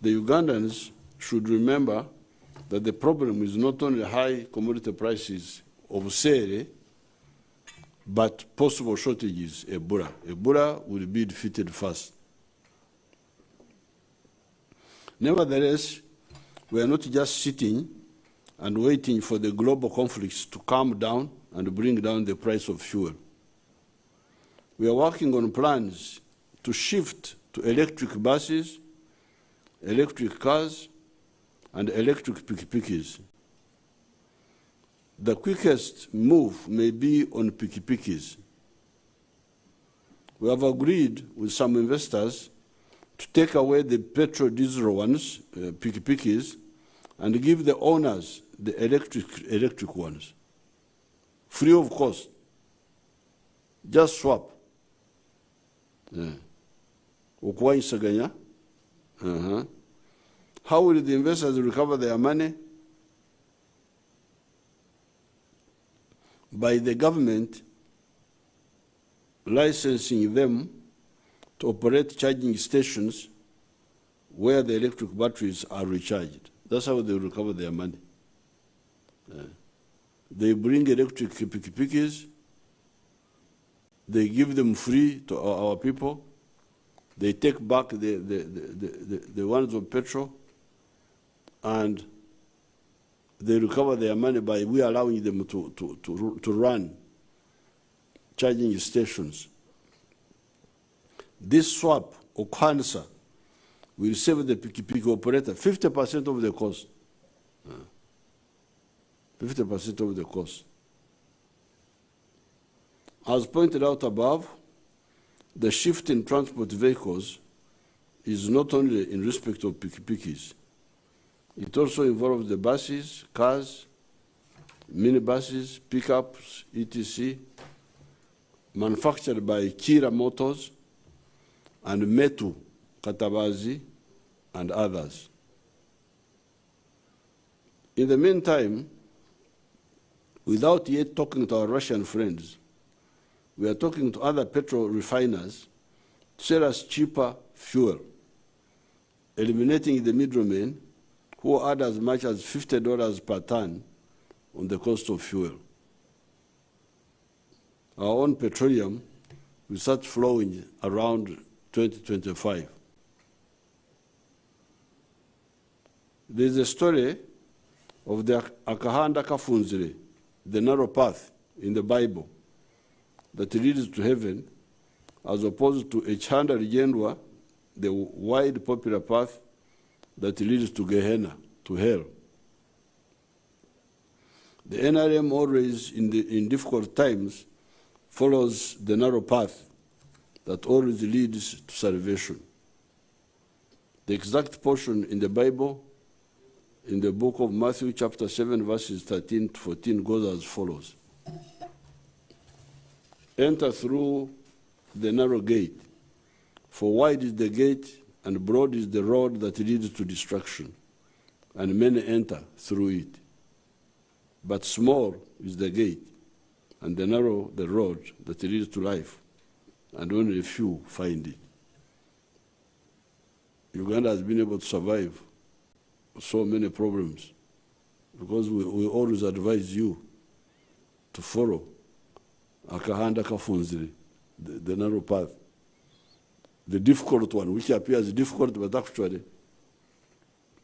the Ugandans should remember that the problem is not only high commodity prices of sale, but possible shortages, Ebola. Ebola will be defeated first. Nevertheless, we are not just sitting and waiting for the global conflicts to calm down and bring down the price of fuel. We are working on plans to shift to electric buses, electric cars, and electric piki-pikis. The quickest move may be on piki-pikis. We have agreed with some investors to take away the petrol diesel ones, piki-pikis, and give the owners the electric ones, free of cost. Just swap. How will the investors recover their money? By the government licensing them to operate charging stations where the electric batteries are recharged. That's how they recover their money. They bring electric piki-pikis, they give them free to our people, they take back the ones of petrol, and they recover their money by we allowing them to run charging stations. This swap or cancer will save the piki-piki operator 50% of the cost. 50% of the cost. As pointed out above, the shift in transport vehicles is not only in respect of piki-pikis. It also involves the buses, cars, minibuses, pickups, etc., manufactured by Kira Motors and Metu Katabazi and others. In the meantime, without yet talking to our Russian friends, we are talking to other petrol refiners to sell us cheaper fuel, eliminating the middlemen who add as much as $50 per ton on the cost of fuel. Our own petroleum will start flowing around 2025. There is a story of the Akahanda Kafunzire, the narrow path in the Bible that leads to heaven, as opposed to Echanda Rigendwa, the wide popular path that leads to Gehenna, to hell. The NRM always, in difficult times, follows the narrow path that always leads to salvation. The exact portion in the Bible, in the book of Matthew chapter 7, verses 13 to 14, goes as follows. Enter through the narrow gate, for wide is the gate and broad is the road that leads to destruction, and many enter through it. But small is the gate, and the narrow the road that leads to life, and only a few find it. Uganda has been able to survive so many problems because we always advise you to follow Akahanda Kafunzire, the narrow path, the difficult one, which appears difficult, but actually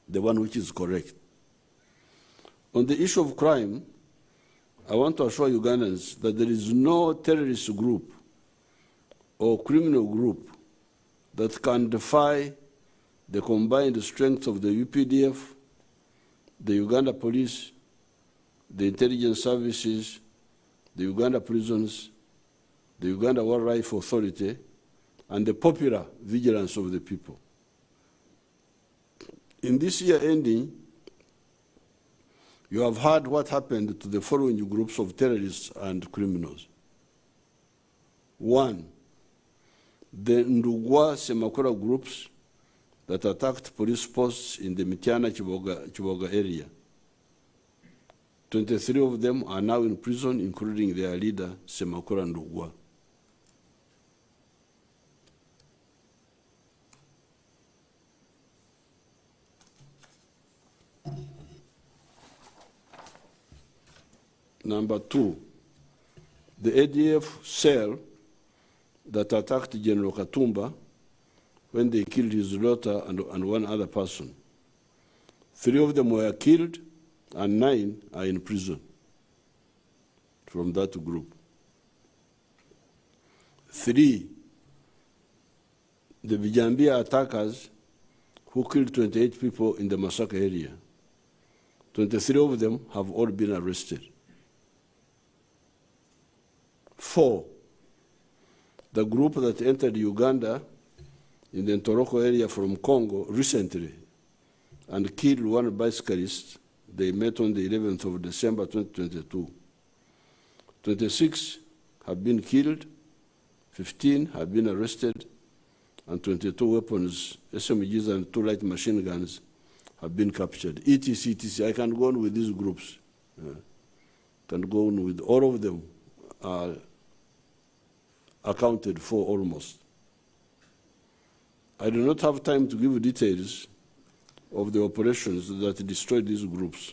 the one which is correct. On the issue of crime, I want to assure Ugandans that there is no terrorist group or criminal group that can defy the combined strength of the UPDF, the Uganda Police, the intelligence services, the Uganda prisons, the Uganda Wildlife Authority, and the popular vigilance of the people. In this year ending, you have heard what happened to the following groups of terrorists and criminals. 1, the Ndugwa Semakora groups that attacked police posts in the Mityana Chiboga area. 23 of them are now in prison, including their leader, Semakora Ndugwa. Number 2, the ADF cell that attacked General Katumba when they killed his daughter and one other person. 3 of them were killed and 9 are in prison from that group. 3, the Bijambia attackers who killed 28 people in the Masaka area. 23 of them have all been arrested. 4, the group that entered Uganda in the Ntoroko area from Congo recently and killed one bicyclist. They met on the 11th of December 2022. 26 have been killed, 15 have been arrested, and 22 weapons, SMGs and 2 light machine guns have been captured. etc, etc. I can go on with these groups. Can go on with all of them are accounted for almost. I do not have time to give details of the operations that destroyed these groups.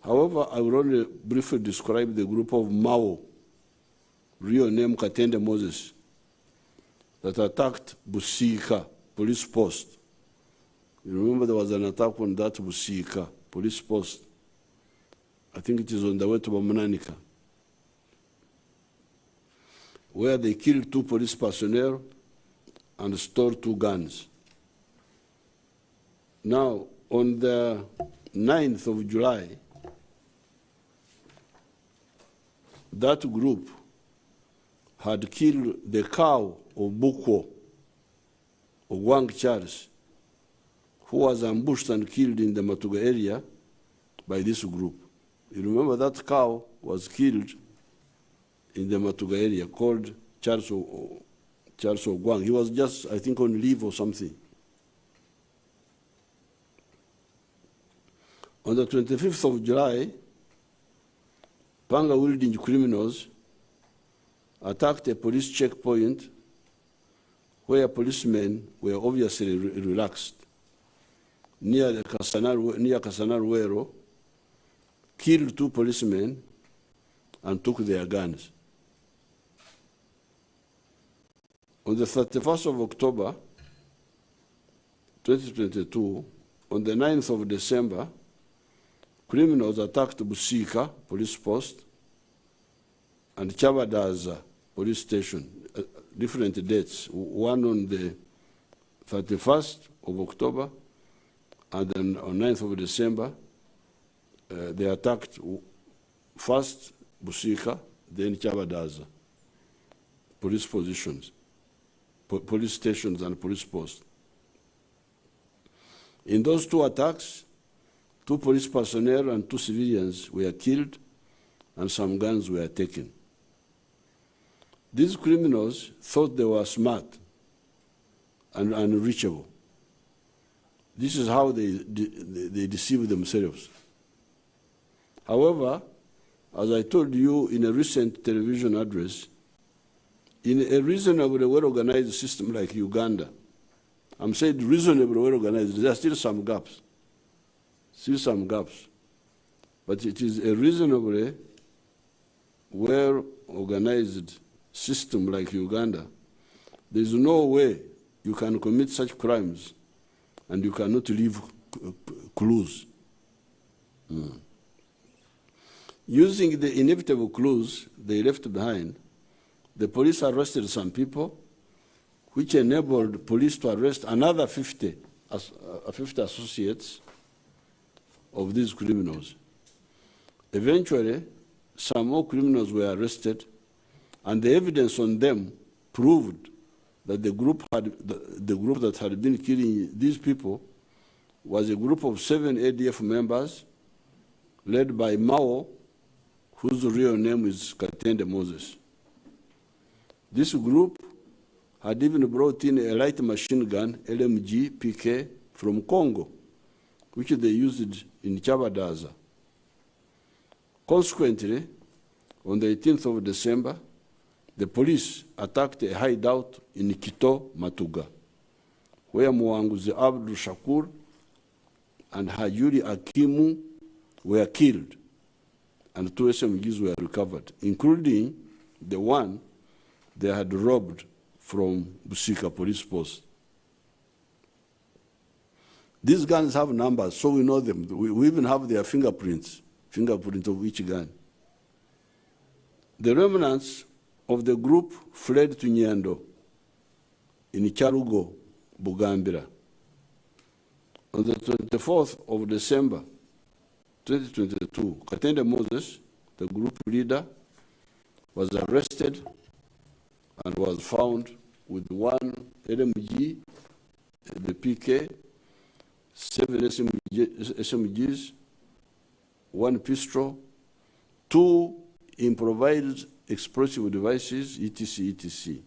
However, I will only briefly describe the group of Mao, real name Katende Moses, that attacked Busika police post. You remember there was an attack on that Busika police post. I think it is on the way to Bamananika, where they killed 2 police personnel and stole 2 guns. Now, on the 9th of July, that group had killed the cow of Bukwo, of Wang Charles, who was ambushed and killed in the Matuga area by this group. You remember that cow was killed in the Matuga area, called Charles Ogwang. He was just, I think, on leave or something. On the 25th of July, Panga-wielding criminals attacked a police checkpoint where policemen were obviously relaxed near Kasanaruero, killed 2 policemen and took their guns. On the 31st of October, 2022, on the 9th of December, criminals attacked Busika police post and Chabadaza police station, different dates, one on the 31st of October, and then on 9th of December, they attacked first Busika, then Chabadaza police positions, police stations and police posts. In those 2 attacks, 2 police personnel and 2 civilians were killed and some guns were taken. These criminals thought they were smart and unreachable. This is how they deceive themselves. However, as I told you in a recent television address, in a reasonably well-organized system like Uganda, I'm saying reasonably well-organized, there are still some gaps. But it is a reasonably well-organized system like Uganda. There is no way you can commit such crimes and you cannot leave clues. Using the inevitable clues they left behind, the police arrested some people, which enabled police to arrest another 50 associates of these criminals. Eventually, some more criminals were arrested, and the evidence on them proved that the group that had been killing these people was a group of 7 ADF members led by Mao, whose real name is Katende Moses. This group had even brought in a light machine gun, LMG PK, from Congo, which they used in Chabadaza. Consequently, on the 18th of December, the police attacked a hideout in Kito, Matuga, where Mwanguzi Abdul Shakur and Hajuri Akimu were killed, and 2 SMGs were recovered, including the one they had robbed from Busika police post. These guns have numbers, so we know them. We even have their fingerprints of each gun. The remnants of the group fled to Nyando in Kyarugo, Bugambira. On the 24th of December, 2022, Katende Moses, the group leader, was arrested and was found with 1 LMG, the PK, 7 SMGs, 1 pistol, 2 improvised explosive devices, etc.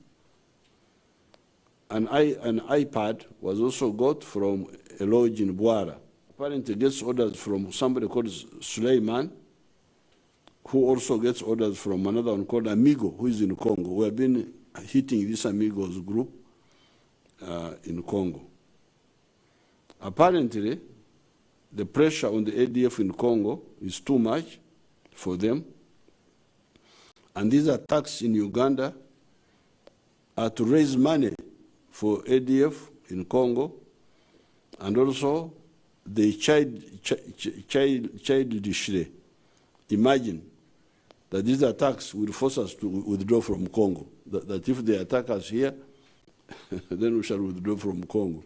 An iPad was also got from a lodge in Bwara. Apparently gets orders from somebody called Suleiman, who also gets orders from another one called Amigo, who is in Congo. We have been hitting this Amigos group in Congo. Apparently, the pressure on the ADF in Congo is too much for them. And these attacks in Uganda are to raise money for ADF in Congo, and also the childishly imagine that these attacks will force us to withdraw from Congo. That if they attack us here, then we shall withdraw from Congo,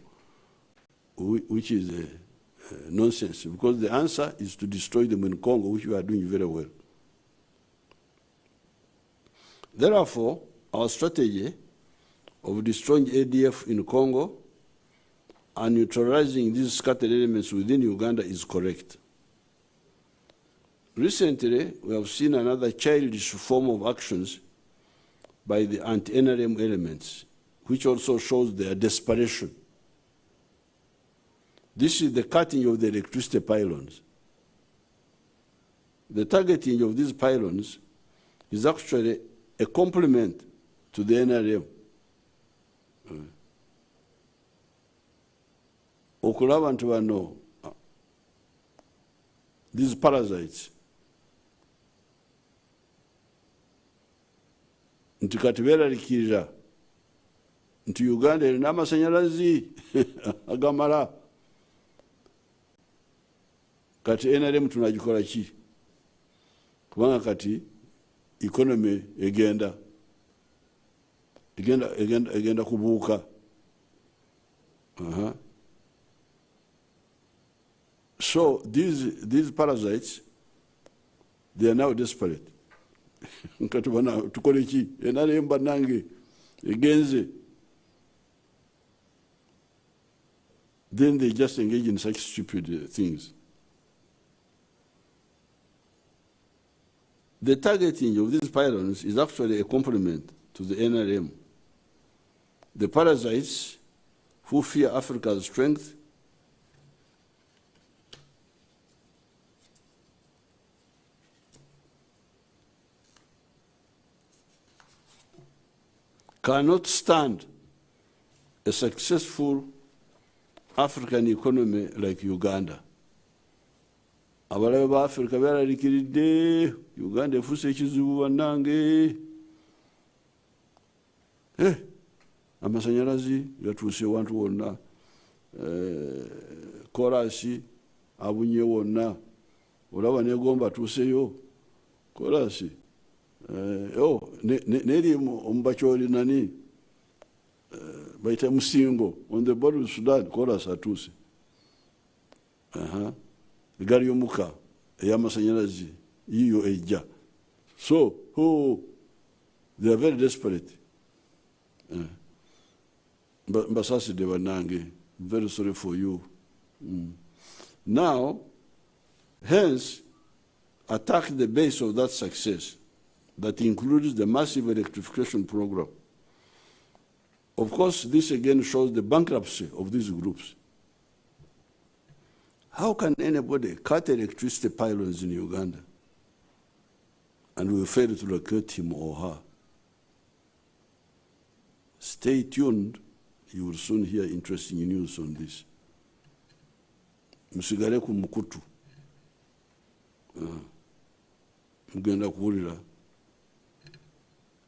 which is nonsense, because the answer is to destroy them in Congo, which we are doing very well. Therefore, our strategy of destroying ADF in Congo and neutralizing these scattered elements within Uganda is correct. Recently, we have seen another childish form of actions by the anti-NRM elements, which also shows their desperation. This is the cutting of the electricity pylons. The targeting of these pylons is actually a compliment to the NRM. Okulaba nti bano, these parasites, nti kati beeralikirira nti Uganda erina amasanyalazi agamala. Kati NRM tunagikola ki? Kubanga kati economy egenda kubuuka. So these parasites, they are now desperate. Kati bana tukole ki? NRM banange egenze. Then they just engage in such stupid things. The targeting of these pylons is actually a compliment to the NRM. The parasites who fear Africa's strength cannot stand a successful African economy like Uganda. Abalabe ba Africa beeralikiridde, Uganda efuuse ekizibu bannange. Amasanyalazi gatuuse wantu wonna, korasi abunye wonna, olaba negomba atuuseyo korasi. Neri omubakyoli nani bayita Musingo on the border of Sudan, korasi atuuse. Gari yomuka ey'amasanyalazi yiyo ejja. So they are very desperate. Mbasaside bannange, very sorry for you. Now, hence, attack the base of that success that includes the massive electrification program. Of course, this again shows the bankruptcy of these groups. How can anybody cut electricity pylons in Uganda and we fail to locate him or her? Stay tuned. You will soon hear interesting news on this. Musigale ku mukutu. mugenda kuwulira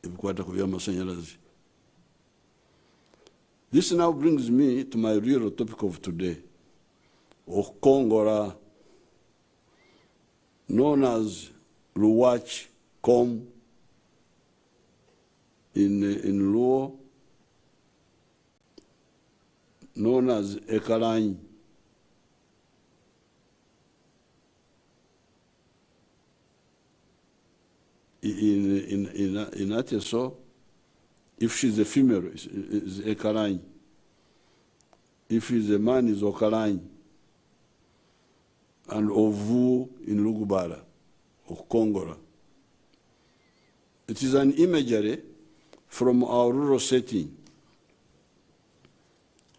ebikwata ku by'amasanyalaze. This now brings me to my real topic of today, Okongora, known as Luwach Kom in Luo, known as Ekalanyi. In Ateso, if she's a female, is Ekalanyi. If he's a man, is Okalanyi. And Ovu in Lugubara, Okongora. It is an imagery from our rural setting,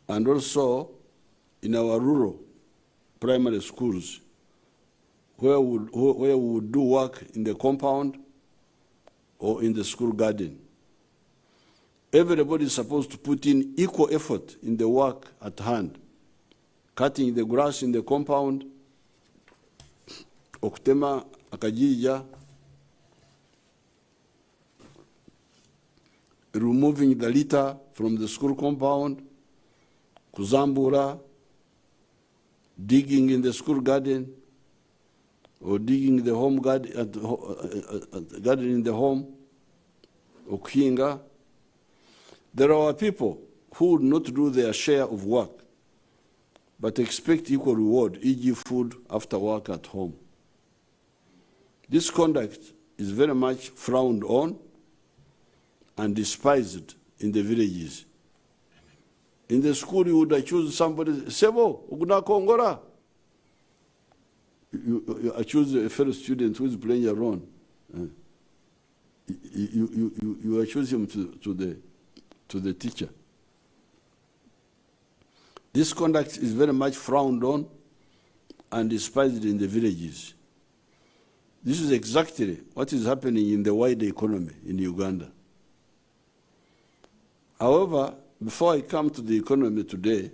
and also in our rural primary schools, where we would do work in the compound or in the school garden. Everybody is supposed to put in equal effort in the work at hand. Cutting the grass in the compound, okutema akajija, removing the litter from the school compound, kuzambura, digging in the school garden, or digging the home garden, garden in the home, okuhinga. There are people who would not do their share of work, but expect equal reward, e.g. food after work at home. This conduct is very much frowned on and despised in the villages. In the school, you would accuse somebody, Sebo, Uguna Kongora. You accuse a fellow student who is playing a role. You accuse him to the teacher. This conduct is very much frowned on and despised in the villages. This is exactly what is happening in the wider economy in Uganda. However, before I come to the economy today,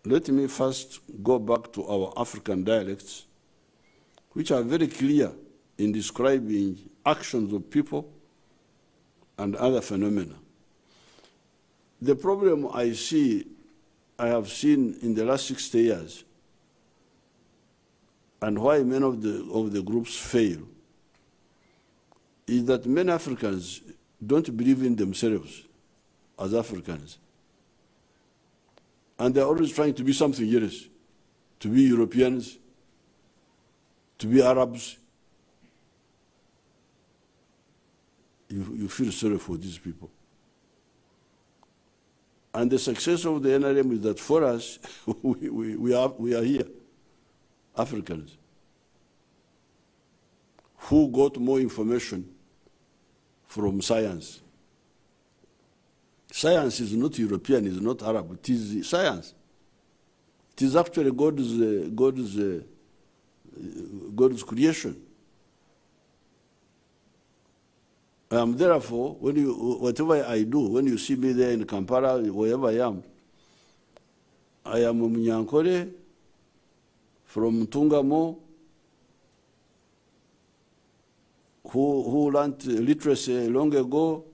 let me first go back to our African dialects, which are very clear in describing actions of people and other phenomena. The problem I have seen in the last 60 years, and why many of the groups fail, is that many Africans don't believe in themselves as Africans. And they're always trying to be something else, to be Europeans, to be Arabs. You feel sorry for these people. And the success of the NRM is that for us, we are here, Africans, who got more information from science. Science is not European, it's not Arab, it is science. It is actually God's creation. Therefore, whatever I do, when you see me there in Kampala, wherever I am a Munyankore from Tungamo, who learned literacy long ago,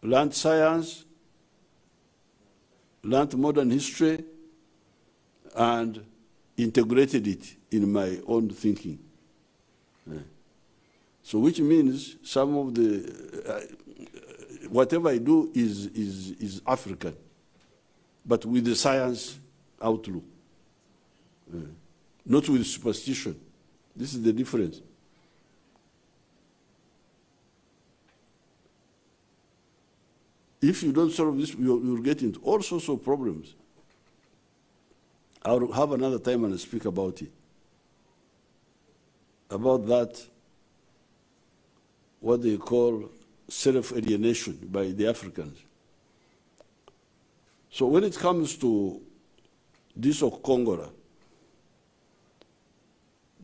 learned science, learned modern history, and integrated it in my own thinking. So which means some of the, whatever I do is African, but with the science outlook, not with superstition. This is the difference. If you don't solve this, you'll get into all sorts of problems. I'll have another time and speak about it. About that, what they call self-alienation by the Africans. So when it comes to this Okongora,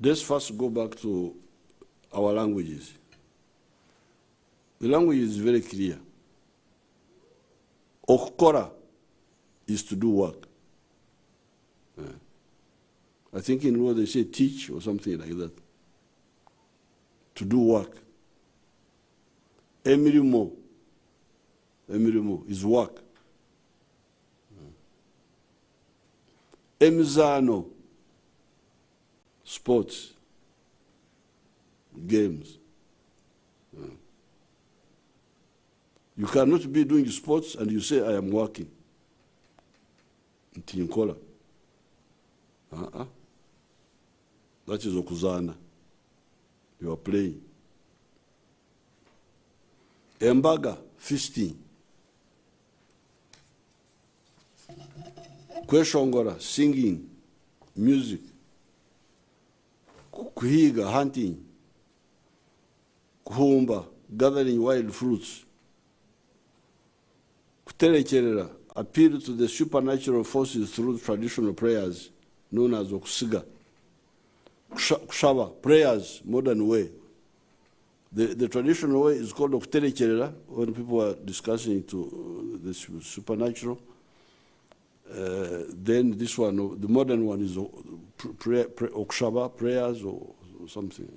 let's first go back to our languages. The language is very clear. Okora is to do work. I think in law they say teach or something like that. To do work. Emirimo is work. Emizano, sports, games. You cannot be doing sports and you say, I am working. Ntinkola. That is okuzana. You are playing. Embaga, feasting. Kweshongora, singing, music. Kuhiga, hunting. Kuhumba, gathering wild fruits. Kuterekerera, appeal to the supernatural forces through traditional prayers known as okusiga. Kushaba, prayers, modern way. The traditional way is called okuterekerera when people are discussing to the supernatural. Then this one, the modern one is okushaba, prayers or something.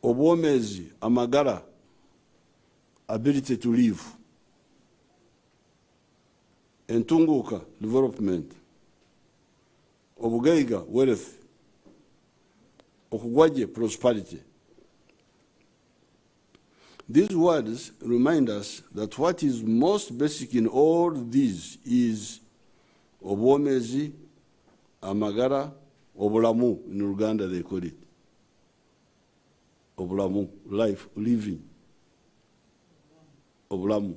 Obwomezi, amagara, ability to live. Entunguka, development. Obugaiga, wealth. Okugwaje, prosperity. These words remind us that what is most basic in all these is obwomezi, amagara, obulamu. In Uganda they call it. Obulamu, life, living. Obulamu.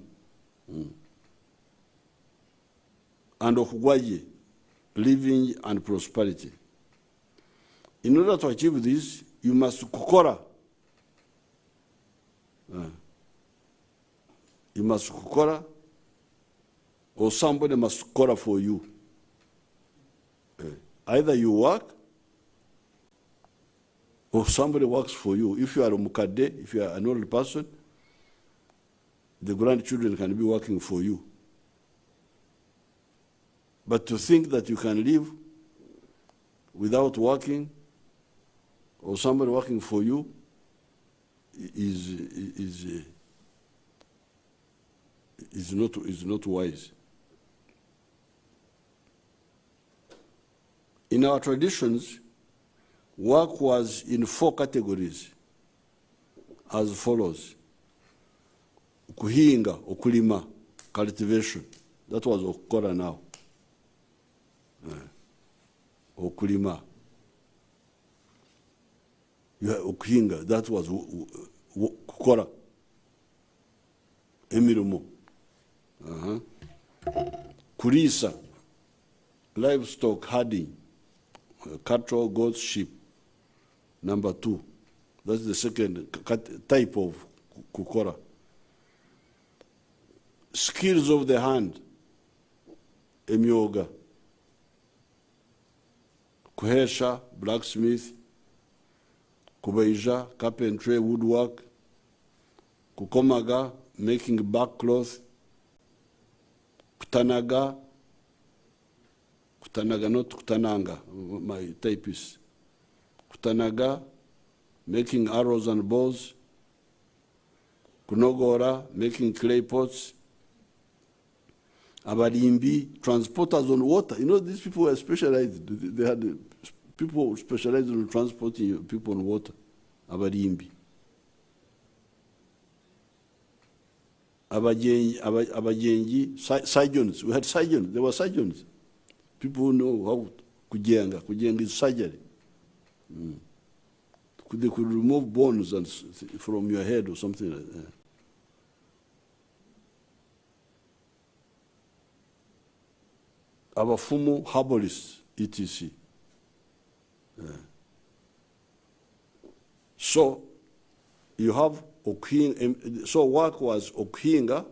And okugwaje, living and prosperity. In order to achieve this, you must kukora. You must kukora, or somebody must kukora for you. Either you work, or somebody works for you. If you are a mukade, if you are an old person, the grandchildren can be working for you. But to think that you can live without working, or somebody working for you, is not wise. In our traditions, work was in 4 categories as follows. Kuhinga, okulima, cultivation. That was okukora now. Okulima. Okuhinga, that was kukora. Emirimo. Kurisa, livestock herding, cattle, goats, sheep. Number 2. That's the second type of kukora. Skills of the hand, emyoga. Kuhesha, blacksmith. Kubaija, carpentry, woodwork. Kukomaga, making back cloth. Kutanaga, not kutananga, my typist. Kutanaga, making arrows and bows. Kunogora, making clay pots. Abarimbi, transporters on water. You know, these people were specialized. They had people specialized in transporting people on water. Abarimbi. Abajengi, surgeons. We had surgeons. There were surgeons. People who know how kujenga. Kujenga is surgery. They could remove bones and from your head or something like that. Abafumu, herbalists, etc. So you have okuhinga. So work was okuhinga,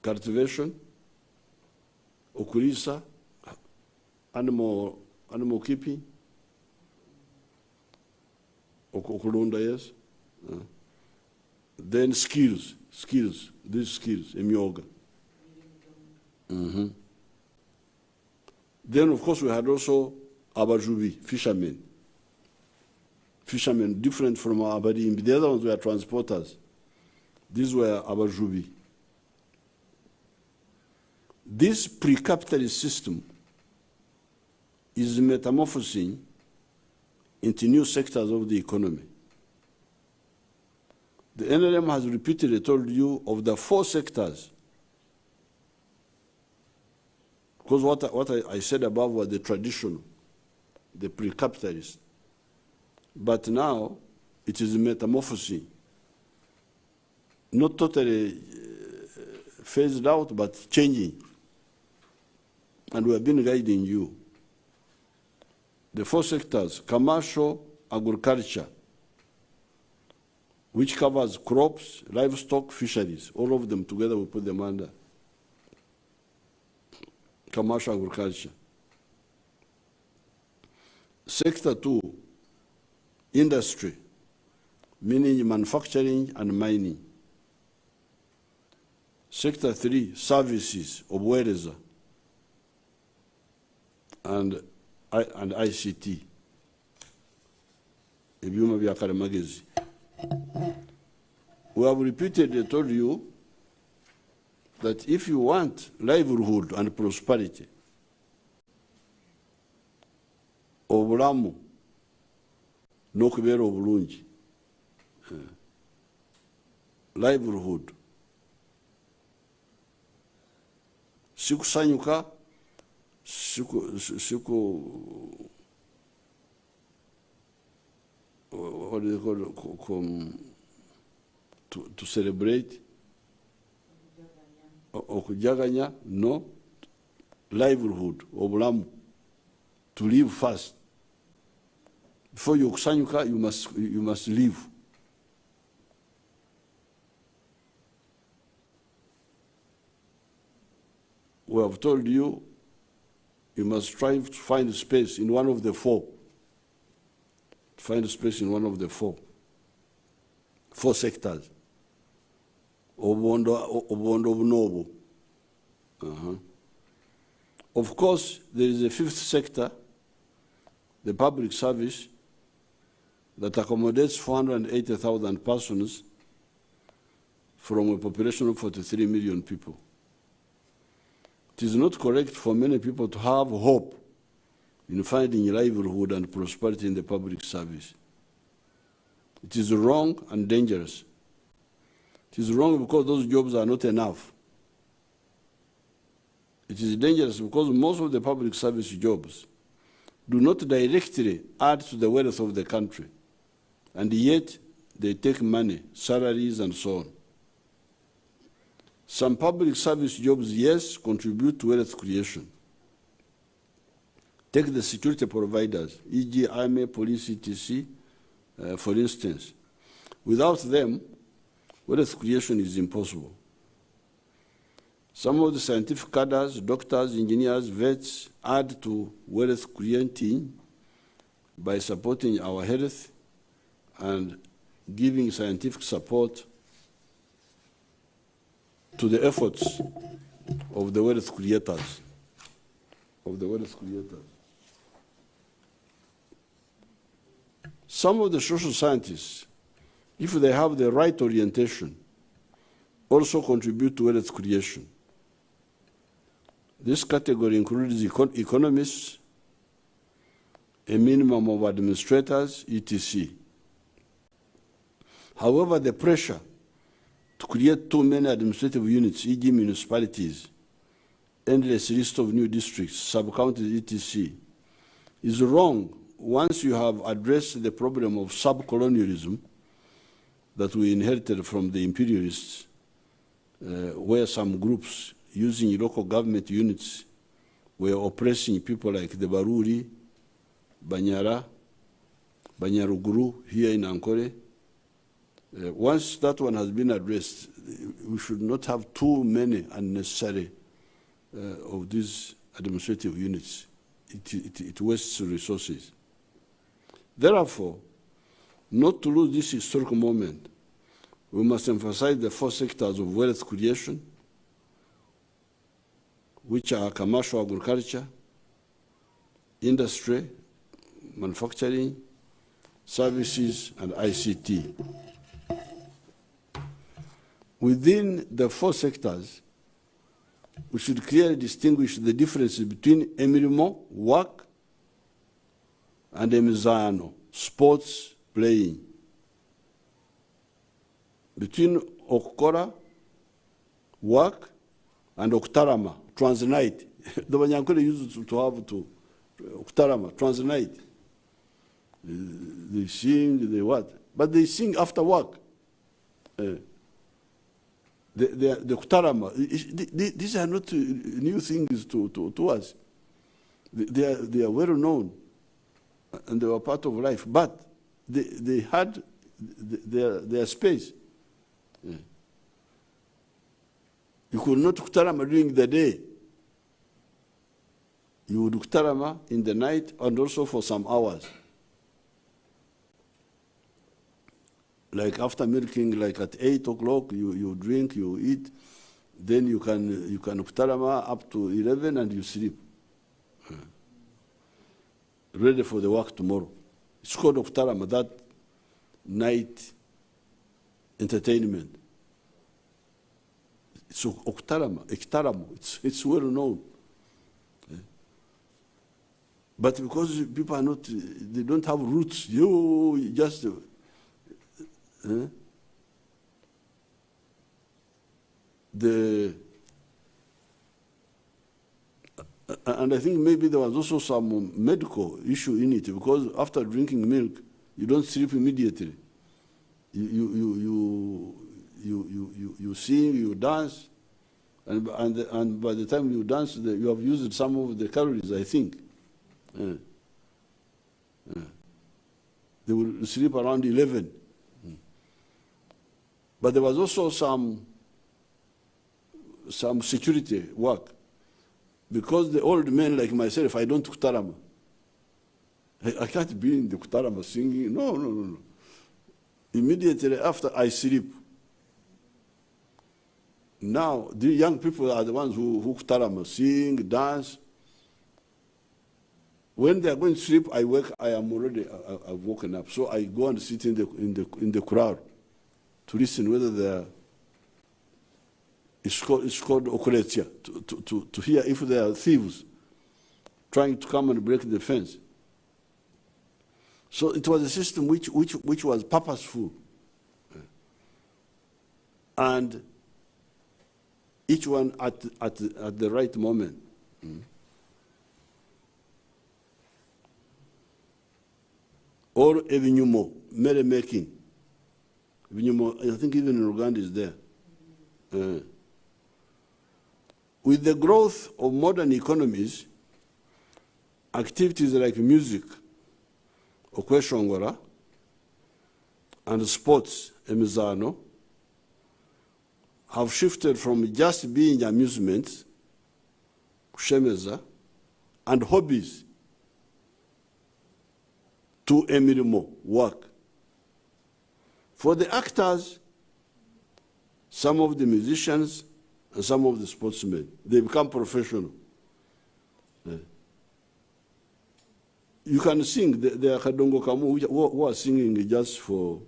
cultivation, okulisa, animal keeping, okulunda, yes. Then skills, these skills, emyoga. Then, of course, we had also Abajubi, fishermen. Fishermen, different from Abadim. The other ones were transporters. These were Abajubi. This pre-capitalist system is metamorphosing into new sectors of the economy. The NLM has repeatedly told you of the 4 sectors. Because what I said above was the traditional, the pre-capitalist. But now it is metamorphosing. Not totally phased out, but changing. And we have been guiding you. The 4 sectors: commercial, agriculture, which covers crops, livestock, fisheries. All of them together, we put them under commercial agriculture. Sector 2, industry, meaning manufacturing and mining. Sector 3, services, obwereza, and ICT, ebyuma bya kalimagezi. We have repeatedly told you that if you want livelihood and prosperity, obulamu n'okubeera obulungi, livelihood, sikusanyuka, what do they call it, to celebrate, okujaganya, no, livelihood, obulamu, to live first. Before you kusanyuka, you must live. We have told you, you must strive to find space in one of the 4. Find space in one of the 4 sectors. Obuondo obunobo. Of course, there is a 5th sector, the public service, that accommodates 480,000 persons from a population of 43 million people. It is not correct for many people to have hope in finding livelihood and prosperity in the public service. It is wrong and dangerous. It is wrong because those jobs are not enough. It is dangerous because most of the public service jobs do not directly add to the wealth of the country, and yet they take money, salaries, and so on. Some public service jobs, yes, contribute to wealth creation. Take the security providers, e.g. army, police, etc., for instance. Without them, wealth creation is impossible. Some of the scientific cadres, doctors, engineers, vets, add to wealth creating by supporting our health and giving scientific support to the efforts of the wealth creators. Some of the social scientists, if they have the right orientation, also contribute to wealth creation. This category includes economists, a minimum of administrators, etc. However, the pressure to create too many administrative units, e.g. municipalities, endless list of new districts, sub-counties, etc., is wrong once you have addressed the problem of sub-colonialism that we inherited from the imperialists, where some groups using local government units were oppressing people like the Baruri, Banyara, Banyaruguru here in Ankole. Once that one has been addressed, we should not have too many unnecessary of these administrative units. It wastes resources. Therefore, not to lose this historical moment, we must emphasize the 4 sectors of wealth creation, which are commercial agriculture, industry, manufacturing, services, and ICT. Within the four sectors, we should clearly distinguish the differences between emirimo, work, and emizano, sports, playing. Between okukora, work, and okutarama, transnight. The Banyankole used to have to okutarama, transnight. They sing, they what? But they sing after work. The okutarama, these are not new things to us. They are well known, and they were part of life. But they had their space. You could not kutarama during the day. You would kutarama in the night and also for some hours. Like after milking, like at 8 o'clock, you drink, you eat, then you can kutarama up to 11 and you sleep. Ready for the work tomorrow. It's called kutarama, that night entertainment. It's ektaramo, it's well known. But because people are not, they don't have roots, you just, and I think maybe there was also some medical issue in it, because after drinking milk, you don't sleep immediately. You sing, you dance, and by the time you dance, you have used some of the calories, I think. They will sleep around 11. But there was also some security work. Because the old men like myself, I don't kutarama. I can't be in the kutarama singing. No. Immediately after, I sleep. Now, the young people are the ones who kutarama, sing, dance. When they are going to sleep, I wake. I've woken up. So I go and sit in the crowd to listen whether they are. It's called okuletia, to hear if they are thieves trying to come and break the fence. So it was a system which was purposeful, and each one at the right moment. Or ebinyumo, merrymaking. I think even in Uganda is there. With the growth of modern economies, activities like music, okweshongora, and sports, emizano, have shifted from just being amusements, kushemeza, and hobbies, to emirimo, work. For the actors, some of the musicians, and some of the sportsmen, they become professional. You can sing. There are Kadongo Kamu who are singing just for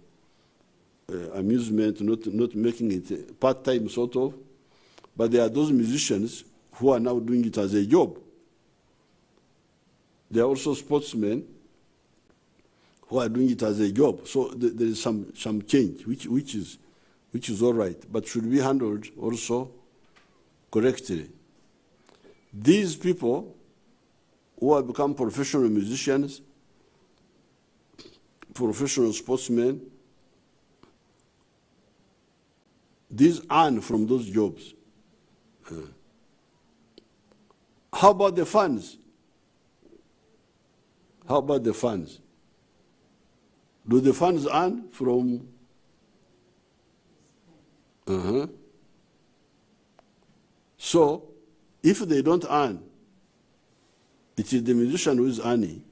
amusement, not making it part-time sort of. But there are those musicians who are now doing it as a job. There are also sportsmen who are doing it as a job. So there is some change, which is all right, but should be handled also correctly. These people who have become professional musicians, professional sportsmen, these earn from those jobs. How about the funds? How about the funds? Do the funds earn from? So, if they don't earn, it is the musician who is earning,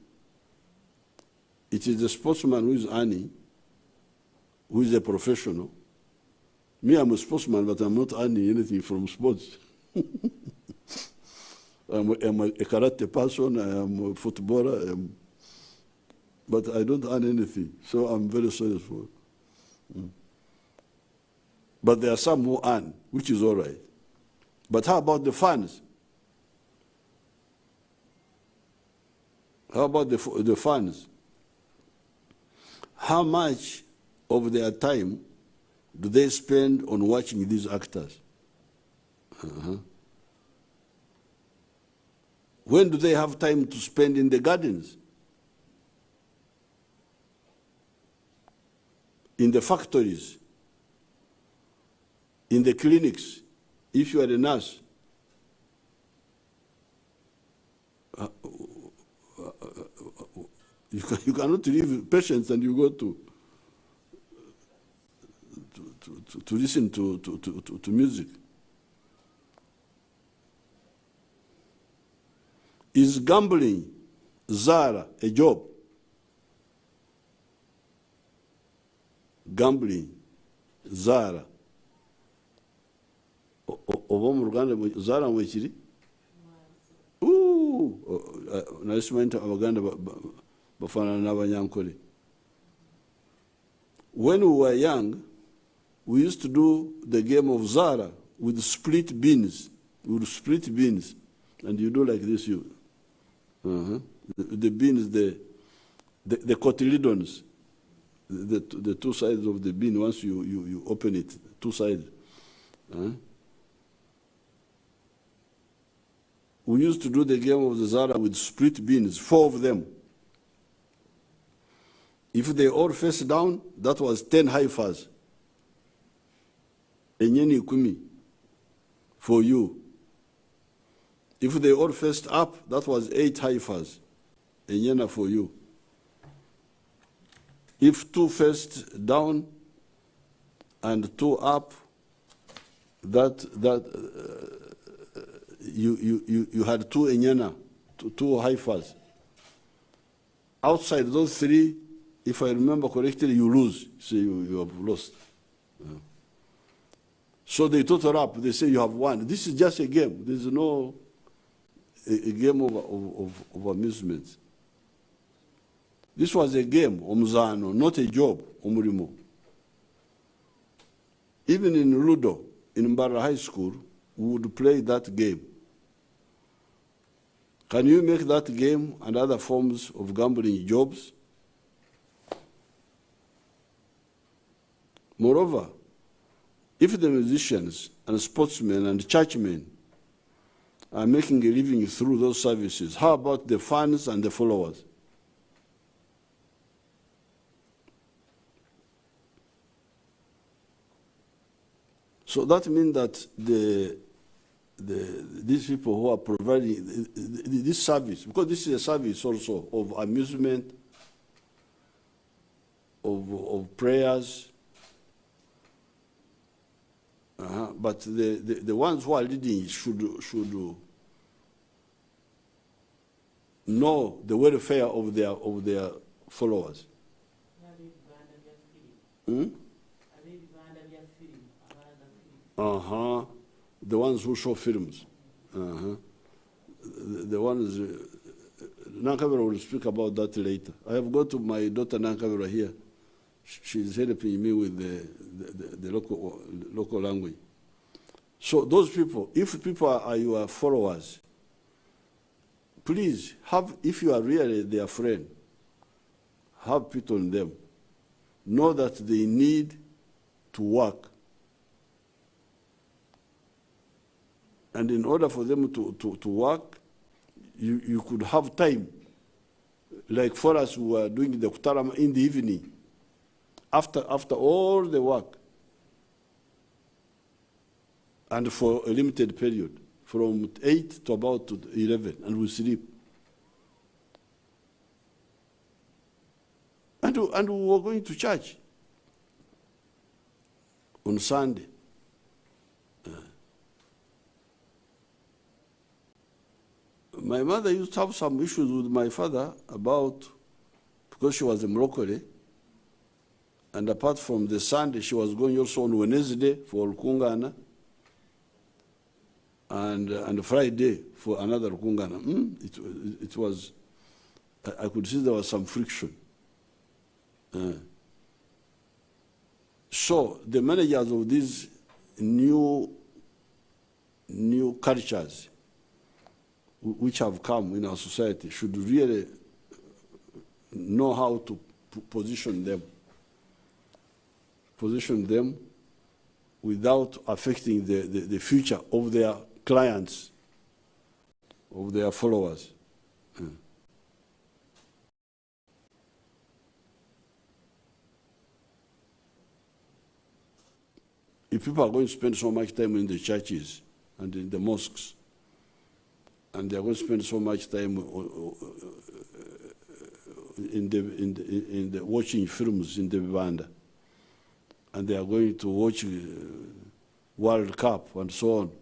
it is the sportsman who is earning, who is a professional. Me, I'm a sportsman, but I'm not earning anything from sports. I'm a karate person, I am a footballer, but I don't earn anything, so I'm very sorry for it. But there are some who earn, which is all right. But how about the funds? How about the funds? How much of their time do they spend on watching these actors? When do they have time to spend in the gardens? In the factories? In the clinics? If you are a nurse? You cannot leave patients and you go to listen to music. Is gambling, Zara, a job? Gambling, Zara. Oba mu Ruganda Zara mwekiri? Nasimanyi Abaganda bafanana n'Abanyankole. When we were young, we used to do the game of Zara with split beans. We would split beans, and you do like this. The beans, the cotyledons, the two sides of the bean. Once you open it, two sides. We used to do the game of the Zara with split beans, 4 of them. If they all face down, that was 10 haifas. Enyeni kumi for you. If they all faced up, that was 8 haifas. Enyena for you. If 2 faced down and 2 up, you had 2 enyena, 2 haifas. Outside those 3, if I remember correctly, you lose. So you have lost. So they total up. They say you have won. This is just a game. There is no a game of amusement. This was a game, omuzano, not a job, omurimo. Even in Ludo, in Mbara High School, we would play that game. Can you make that game and other forms of gambling jobs? Moreover, if the musicians and sportsmen and churchmen are making a living through those services, how about the fans and the followers? So that means that these people who are providing this service, because this is a service also of amusement, of prayers, but the ones who are leading should know the welfare of their followers. The ones who show films. The ones, Nankabera will speak about that later. I have got to my daughter Nankabera here. She's helping me with the local language. So those people, if people are your followers, please have, if you are really their friend, have pity on them. Know that they need to work. And in order for them to work, you could have time. Like for us who are doing the Kutarama in the evening, after all the work, and for a limited period, from 8 to about 11, and we sleep. And we were going to church on Sunday. My mother used to have some issues with my father about, because she was a Moroccan, and apart from the Sunday, she was going also on Wednesday for Kungana. and Friday for another Rukungana. It was, I could see there was some friction. So the managers of these new cultures which have come in our society should really know how to position them without affecting the future of their clients, of their followers. If people are going to spend so much time in the churches and in the mosques, and they are going to spend so much time in the watching films in the Vivanda, and they are going to watch World Cup and so on,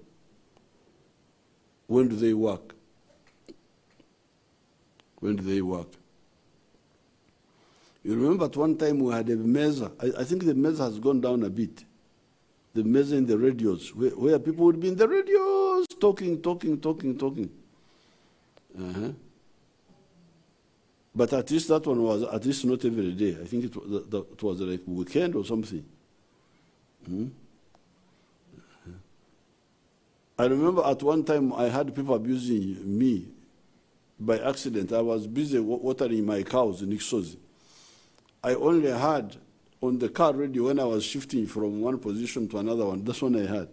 when do they work? When do they work? You remember at one time we had a meza. I think the meza has gone down a bit. The meza in the radios, where people would be in the radios talking. But at least that one was at least not every day. I think it was like weekend or something. I remember at one time I had people abusing me by accident. I was busy watering my cows in Ixozi. I only had on the car radio when I was shifting from one position to another one. That's one I had.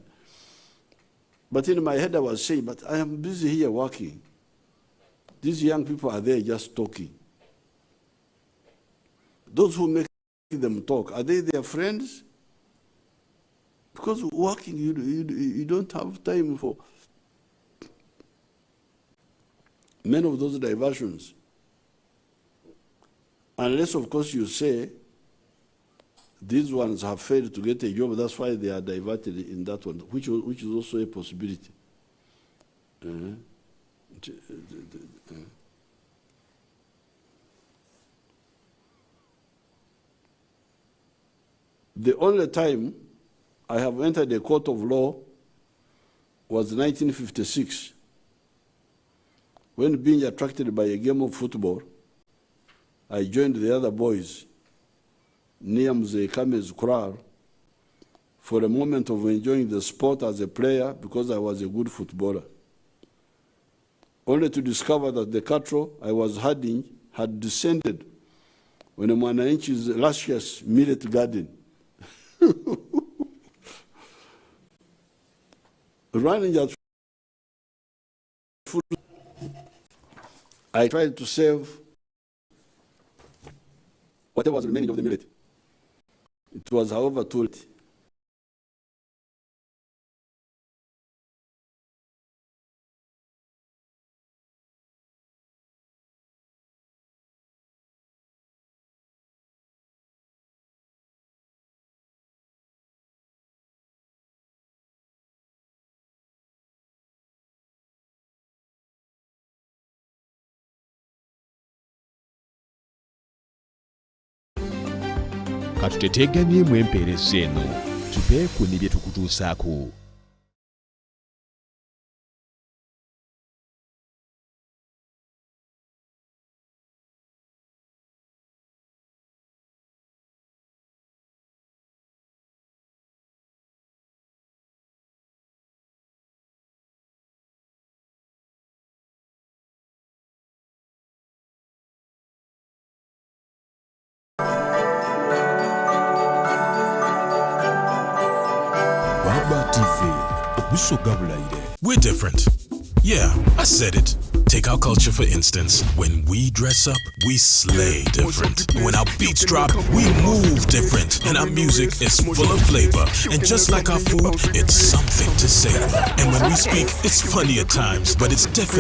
But in my head I was saying, but I am busy here working. These young people are there just talking. Those who make them talk, are they their friends? Because working, you don't have time for many of those diversions. Unless, of course, you say, these ones have failed to get a job, that's why they are diverted in that one, which is also a possibility. The only time I have entered a court of law was 1956, when being attracted by a game of football, I joined the other boys near Mzee Kame's Kurar for a moment of enjoying the sport as a player because I was a good footballer, only to discover that the cattle I was herding had descended on a Mwananchi's luscious millet garden. Running at food, I tried to save whatever was remaining of the millet. It was, however, too late. Katutetegamye mwempeereza eno tupeeku ne bye tukutuusaako. We're different. Yeah, I said it. Take our culture for instance. When we dress up, we slay different. When our beats drop, we move different. And our music is full of flavor. And just like our food, it's something to savor. And when we speak, it's funny at times, but it's definitely